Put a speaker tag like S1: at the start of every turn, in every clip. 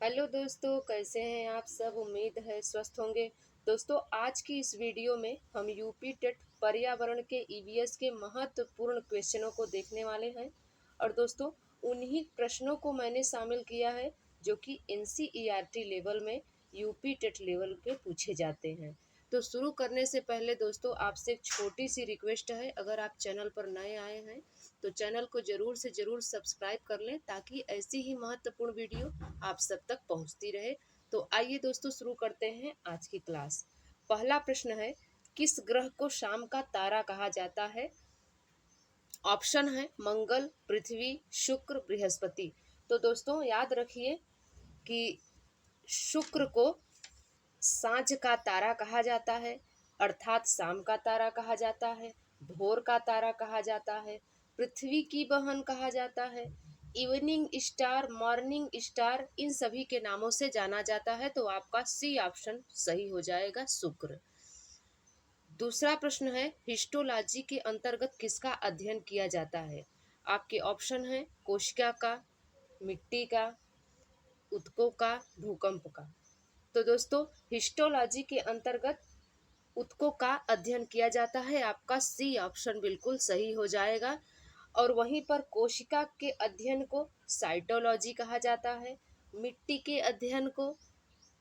S1: Hello दोस्तों, कैसे हैं आप सब। उम्मीद है स्वस्थ होंगे। दोस्तों, आज की इस वीडियो में हम यूपी टेट पर्यावरण के ईवीएस के महत्वपूर्ण क्वेश्चनों को देखने वाले हैं। और दोस्तों, उन्हीं प्रश्नों को मैंने शामिल किया है जो कि एनसीईआरटी लेवल में यूपी टेट लेवल के पूछे जाते हैं। तो शुरू करने से पहले दोस्तों, आपसे एक छोटी सी रिक्वेस्ट है। अगर आप चैनल पर नए आए हैं तो चैनल को ज़रूर से ज़रूर सब्सक्राइब कर लें, ताकि ऐसी ही महत्वपूर्ण वीडियो आप सब तक पहुंचती रहे। तो आइए दोस्तों, शुरू करते हैं आज की क्लास। पहला प्रश्न है, किस ग्रह को शाम का तारा कहा जाता है। ऑप्शन है मंगल, पृथ्वी, शुक्र, बृहस्पति। तो दोस्तों याद रखिए कि शुक्र को सांझ का तारा कहा जाता है, अर्थात शाम का तारा कहा जाता है। भोर का तारा कहा जाता है। पृथ्वी की बहन कहा जाता है। इवनिंग स्टार, मॉर्निंग स्टार, इन सभी के नामों से जाना जाता है। तो आपका सी ऑप्शन सही हो जाएगा, शुक्र। दूसरा प्रश्न है, हिस्टोलॉजी के अंतर्गत किसका अध्ययन किया जाता है। आपके ऑप्शन है कोशिका का, मिट्टी का, ऊतकों का, भूकंप का। तो दोस्तों, हिस्टोलॉजी के अंतर्गत ऊतकों का अध्ययन किया जाता है। आपका सी ऑप्शन बिल्कुल सही हो जाएगा। और वहीं पर कोशिका के अध्ययन को साइटोलॉजी कहा जाता है। मिट्टी के अध्ययन को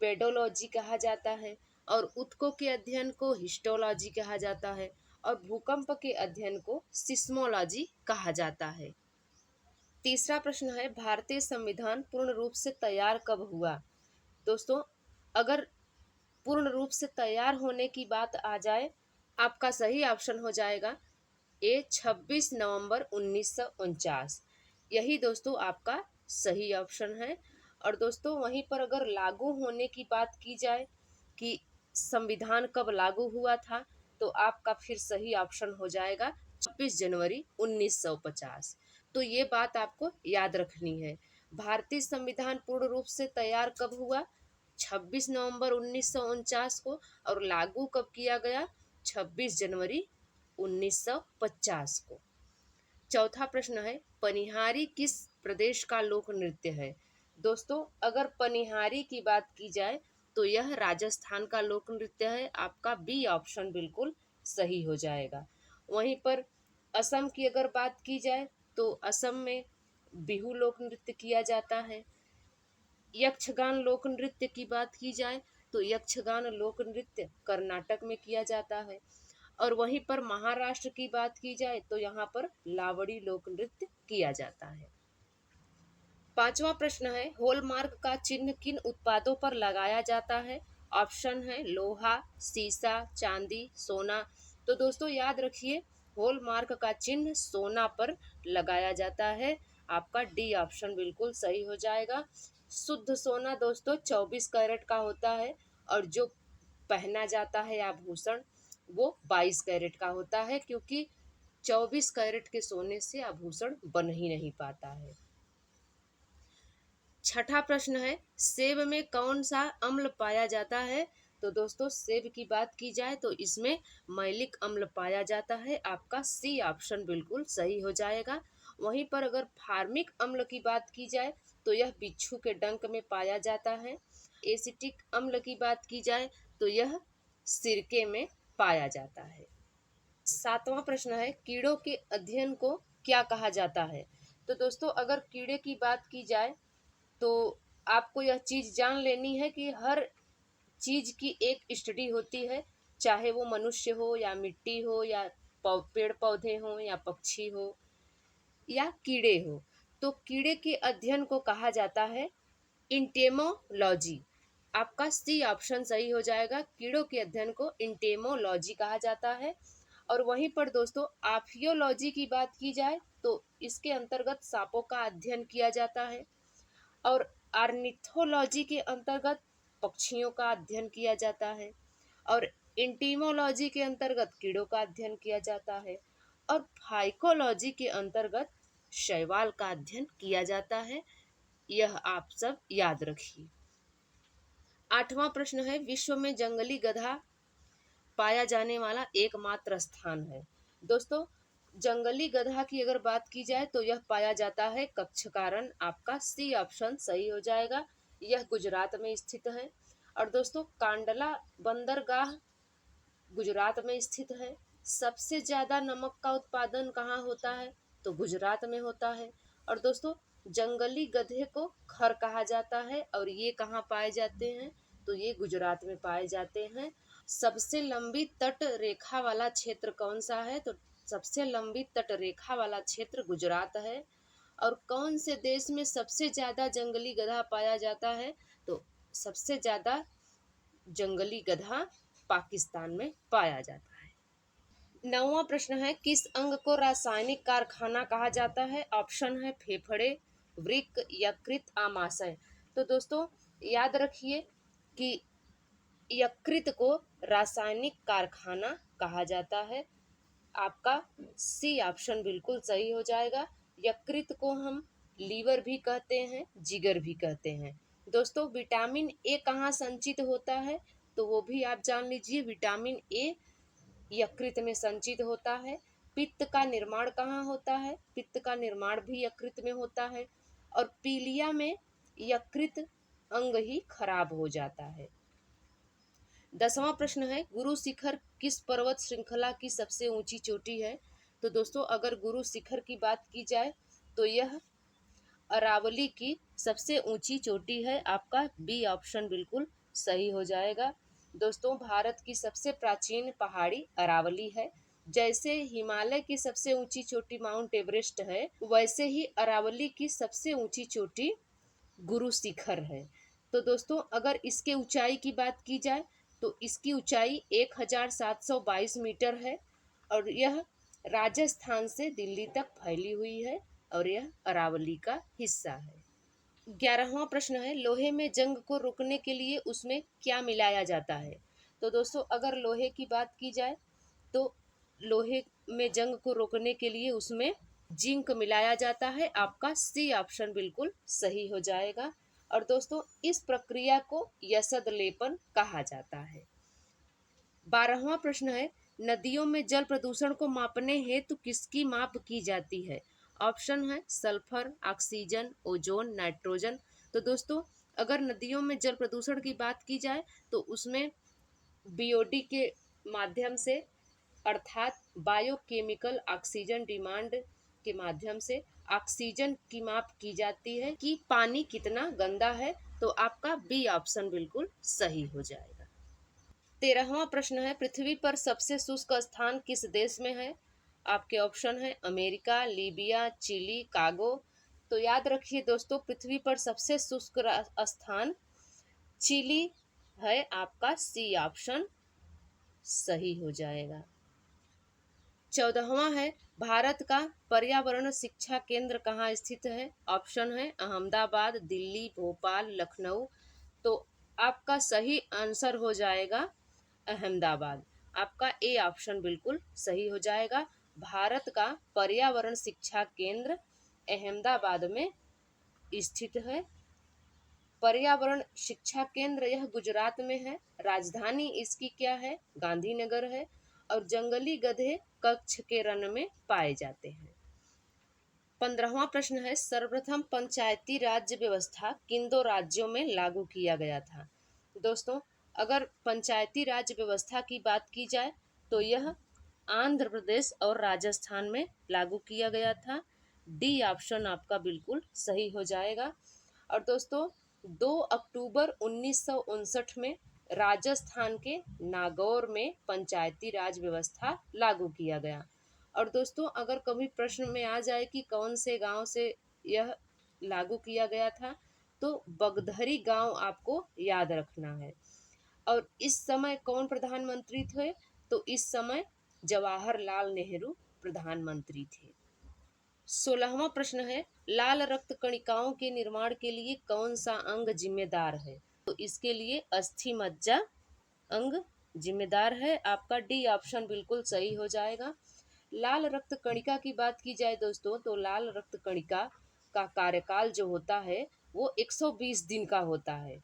S1: पेडोलॉजी कहा जाता है। और ऊतकों के अध्ययन को हिस्टोलॉजी कहा जाता है। और भूकंप के अध्ययन को सिस्मोलॉजी कहा जाता है। तीसरा प्रश्न है, भारतीय संविधान पूर्ण रूप से तैयार कब हुआ। दोस्तों, अगर पूर्ण रूप से तैयार होने की बात आ जाए, आपका सही ऑप्शन हो जाएगा ए 26 नवंबर 1949। यही दोस्तों आपका सही ऑप्शन है। और दोस्तों, वहीं पर अगर लागू होने की बात की जाए कि संविधान कब लागू हुआ था, तो आपका फिर सही ऑप्शन हो जाएगा 26 जनवरी 1950। तो ये बात आपको याद रखनी है। भारतीय संविधान पूर्ण रूप से तैयार कब हुआ, 26 नवंबर 1949 को। और लागू कब किया गया, 26 जनवरी 1950 को। चौथा प्रश्न है, पनिहारी किस प्रदेश का लोक नृत्य है। दोस्तों, अगर पनिहारी की बात की जाए तो यह राजस्थान का लोक नृत्य है। आपका बी ऑप्शन बिल्कुल सही हो जाएगा। वहीं पर असम की अगर बात की जाए तो असम में बिहू लोक नृत्य किया जाता है। यक्षगान लोक नृत्य की बात की जाए तो यक्षगान लोक नृत्य कर्नाटक में किया जाता है। और वहीं पर महाराष्ट्र की बात की जाए तो यहाँ पर लावड़ी लोक नृत्य किया जाता है। पांचवा प्रश्न है, हॉलमार्क का चिन्ह किन उत्पादों पर लगाया जाता है। ऑप्शन है लोहा, सीसा, चांदी, सोना। तो दोस्तों याद रखिए, हॉलमार्क का चिन्ह सोना पर लगाया जाता है। आपका डी ऑप्शन बिल्कुल सही हो जाएगा। शुद्ध सोना दोस्तों 24 कैरेट का होता है। और जो पहना जाता है आभूषण, वो 22 कैरेट का होता है, क्योंकि 24 कैरेट के सोने से आभूषण बन ही नहीं पाता है। छठा प्रश्न है, सेब में कौन सा अम्ल पाया जाता है। तो दोस्तों, सेब की बात की जाए तो इसमें मैलिक अम्ल पाया जाता है। आपका सी ऑप्शन बिल्कुल सही हो जाएगा। वहीं पर अगर फार्मिक अम्ल की बात की जाए तो यह बिच्छू के डंक में पाया जाता है। एसिटिक अम्ल की बात की जाए तो यह सिरके में पाया जाता है। सातवां प्रश्न है, कीड़ों के अध्ययन को क्या कहा जाता है। तो दोस्तों, अगर कीड़े की बात की जाए तो आपको यह चीज़ जान लेनी है कि हर चीज़ की एक स्टडी होती है, चाहे वो मनुष्य हो या मिट्टी हो या पेड़ पौधे हो या पक्षी हो या कीड़े हो। तो कीड़े के अध्ययन को कहा जाता है इंटेमोलॉजी। आपका सी ऑप्शन सही हो जाएगा। कीड़ों के अध्ययन को इंटेमोलॉजी कहा जाता है। और वहीं पर दोस्तों, आर्कियोलॉजी की बात की जाए तो इसके अंतर्गत सांपों का अध्ययन किया जाता है। और ऑर्निथोलॉजी के अंतर्गत पक्षियों का अध्ययन किया जाता है। और इंटीमोलॉजी के अंतर्गत कीड़ों का अध्ययन किया जाता है। और फाइकोलॉजी के अंतर्गत शैवाल का अध्ययन किया जाता है। यह आप सब याद रखिए। आठवां प्रश्न है, विश्व में जंगली गधा पाया जाने वाला एकमात्र स्थान है। दोस्तों, जंगली गधा की अगर बात की जाए तो यह पाया जाता है कक्षकारण। आपका सी ऑप्शन सही हो जाएगा। यह गुजरात में स्थित है। और दोस्तों कांडला बंदरगाह गुजरात में स्थित है। सबसे ज्यादा नमक का उत्पादन कहाँ होता है? तो गुजरात में होता है। और दोस्तों जंगली गधे को खर कहा जाता है और ये कहाँ पाए जाते हैं? तो ये गुजरात में पाए जाते हैं। सबसे लंबी तट रेखा वाला क्षेत्र कौन सा है? तो सबसे लंबी तट रेखा वाला क्षेत्र गुजरात है। और कौन से देश में सबसे ज्यादा जंगली गधा पाया जाता है? तो सबसे ज्यादा जंगली गधा पाकिस्तान में पाया जाता है। 9वां प्रश्न है, किस अंग को रासायनिक कारखाना कहा जाता है? ऑप्शन है फेफड़े, वृक्क, यकृत, आमाशय। तो दोस्तों याद रखिए कि यकृत को रासायनिक कारखाना कहा जाता है। आपका सी ऑप्शन बिल्कुल सही हो जाएगा। यकृत को हम लीवर भी कहते हैं, जिगर भी कहते हैं। दोस्तों विटामिन ए कहाँ संचित होता है? तो वो भी आप जान लीजिए, विटामिन ए यकृत में संचित होता है। पित्त का निर्माण कहाँ होता है? पित्त का निर्माण भी यकृत में होता है। और पीलिया में यकृत अंग ही खराब हो जाता है। 10वां प्रश्न है, गुरु शिखर किस पर्वत श्रृंखला की सबसे ऊंची चोटी है? तो दोस्तों अगर गुरु शिखर की बात की जाए तो यह अरावली की सबसे ऊंची चोटी है। आपका बी ऑप्शन बिल्कुल सही हो जाएगा। दोस्तों भारत की सबसे प्राचीन पहाड़ी अरावली है। जैसे हिमालय की सबसे ऊंची चोटी माउंट एवरेस्ट है, वैसे ही अरावली की सबसे ऊंची चोटी गुरु शिखर है। तो दोस्तों अगर इसके ऊंचाई की बात की जाए तो इसकी ऊंचाई 1722 मीटर है और यह राजस्थान से दिल्ली तक फैली हुई है और यह अरावली का हिस्सा है। 11वां प्रश्न है, लोहे में जंग को रोकने के लिए उसमें क्या मिलाया जाता है? तो दोस्तों अगर लोहे की बात की जाए तो लोहे में जंग को रोकने के लिए उसमें जिंक मिलाया जाता है। आपका सी ऑप्शन बिल्कुल सही हो जाएगा। और दोस्तों इस प्रक्रिया को यसद लेपन कहा जाता है। 12वां प्रश्न है, नदियों में जल प्रदूषण को मापने हेतु किसकी माप की जाती है? ऑप्शन है सल्फर, ऑक्सीजन, ओजोन, नाइट्रोजन। तो दोस्तों अगर नदियों में जल प्रदूषण की बात की जाए तो उसमें बीओडी के माध्यम से अर्थात बायोकेमिकल ऑक्सीजन डिमांड के माध्यम से ऑक्सीजन की माप की जाती है कि पानी कितना गंदा है। तो आपका बी ऑप्शन बिल्कुल सही हो जाएगा। 13वां प्रश्न है, पृथ्वी पर सबसे शुष्क स्थान किस देश में है? आपके ऑप्शन है अमेरिका, लीबिया, चिली, कागो। तो याद रखिए दोस्तों पृथ्वी पर सबसे शुष्क स्थान चिली है। आपका सी ऑप्शन सही हो जाएगा। 14वां है, भारत का पर्यावरण शिक्षा केंद्र कहाँ स्थित है? ऑप्शन है अहमदाबाद, दिल्ली, भोपाल, लखनऊ। तो आपका सही आंसर हो जाएगा अहमदाबाद। आपका ए ऑप्शन बिल्कुल सही हो जाएगा। भारत का पर्यावरण शिक्षा केंद्र अहमदाबाद में स्थित है। पर्यावरण शिक्षा केंद्र यह गुजरात में है। राजधानी इसकी क्या है? गांधीनगर है। और जंगली गधे कच्छ के रण में पाए जाते हैं। 15वां प्रश्न है, सर्वप्रथम पंचायती राज्य व्यवस्था किन दो राज्यों में लागू किया गया था? दोस्तों अगर पंचायती राज व्यवस्था की बात की जाए तो यह आंध्र प्रदेश और राजस्थान में लागू किया गया था। डी ऑप्शन आपका बिल्कुल सही हो जाएगा। और दोस्तों 2 अक्टूबर 1959 में राजस्थान के नागौर में पंचायती राज व्यवस्था लागू किया गया। और दोस्तों अगर कभी प्रश्न में आ जाए कि कौन से गांव से यह लागू किया गया था तो बगधरी गांव आपको याद रखना है। और इस समय कौन प्रधानमंत्री थे? तो इस समय जवाहरलाल नेहरू प्रधानमंत्री थे। 16वां प्रश्न है, लाल रक्त कणिकाओं के निर्माण के लिए कौन सा अंग जिम्मेदार है? तो इसके लिए अस्थि मज्जा अंग जिम्मेदार है। आपका डी ऑप्शन बिल्कुल सही हो जाएगा। लाल रक्त कणिका की बात की जाए दोस्तों तो लाल रक्त कणिका का कार्यकाल जो होता है वो 120 दिन का होता है।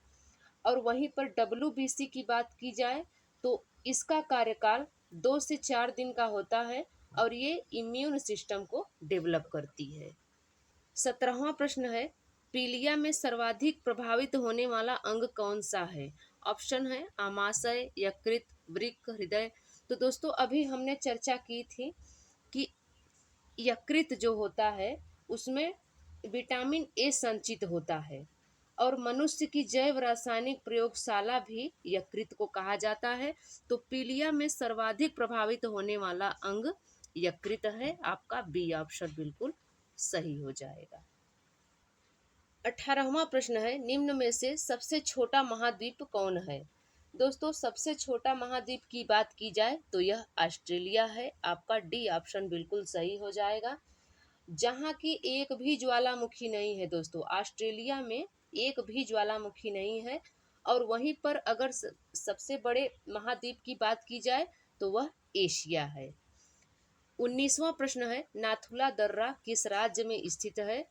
S1: और वहीं पर WBC की बात की जाए तो इसका कार्यकाल 2 से 4 दिन का होता है और ये इम्यून सिस्टम को डेवलप करती है। 17वां प्रश्न है, पीलिया में सर्वाधिक प्रभावित होने वाला अंग कौन सा है? ऑप्शन है आमाशय, यकृत, वृक्क, हृदय। तो दोस्तों अभी हमने चर्चा की थी कि यकृत जो होता है उसमें विटामिन ए संचित होता है और मनुष्य की जैव रासायनिक प्रयोगशाला भी यकृत को कहा जाता है। तो पीलिया में सर्वाधिक प्रभावित होने वाला अंग यकृत है। आपका बी ऑप्शन बिल्कुल सही हो जाएगा। 18वां प्रश्न है, निम्न में से सबसे छोटा महाद्वीप कौन है? दोस्तों सबसे छोटा महाद्वीप की बात की जाए तो यह ऑस्ट्रेलिया है। आपका डी ऑप्शन बिल्कुल सही हो जाएगा। जहाँ की एक भी ज्वालामुखी नहीं है दोस्तों, ऑस्ट्रेलिया में एक भी ज्वालामुखी नहीं है। और वहीं पर अगर सबसे बड़े महाद्वीप की बात की जाए तो वह एशिया है। 19वां प्रश्न है, नाथुला दर्रा किस राज्य में स्थित है?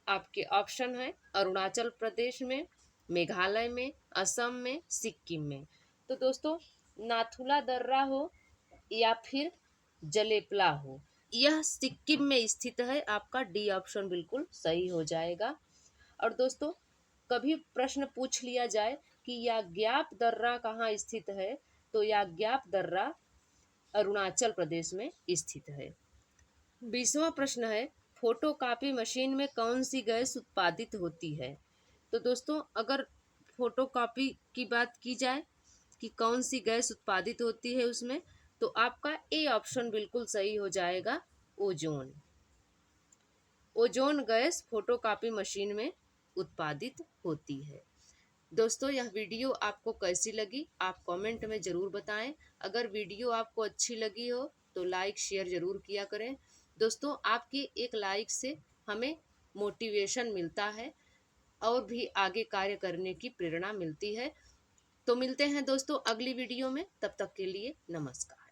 S1: आपके ऑप्शन है अरुणाचल प्रदेश में, मेघालय में, असम में, सिक्किम में। तो दोस्तों नाथुला दर्रा हो या फिर जलेपला हो, यह सिक्किम में स्थित है। आपका डी ऑप्शन बिल्कुल सही हो जाएगा। और दोस्तों कभी प्रश्न पूछ लिया जाए कि याग्याप दर्रा कहाँ स्थित है, तो याग्याप दर्रा अरुणाचल प्रदेश में स्थित है। 20वां प्रश्न है, फोटोकॉपी मशीन में कौन सी गैस उत्पादित होती है? तो दोस्तों अगर फोटोकॉपी की बात की जाए कि कौन सी गैस उत्पादित होती है उसमें, तो आपका ए ऑप्शन बिल्कुल सही हो जाएगा, ozone. Ozone gas photocopy machine में उत्पादित होती है। दोस्तों यह वीडियो आपको कैसी लगी आप कमेंट में ज़रूर बताएं। अगर वीडियो आपको अच्छी लगी हो तो लाइक शेयर ज़रूर किया करें। दोस्तों आपकी एक लाइक से हमें मोटिवेशन मिलता है और भी आगे कार्य करने की प्रेरणा मिलती है। तो मिलते हैं दोस्तों अगली वीडियो में, तब तक के लिए नमस्कार।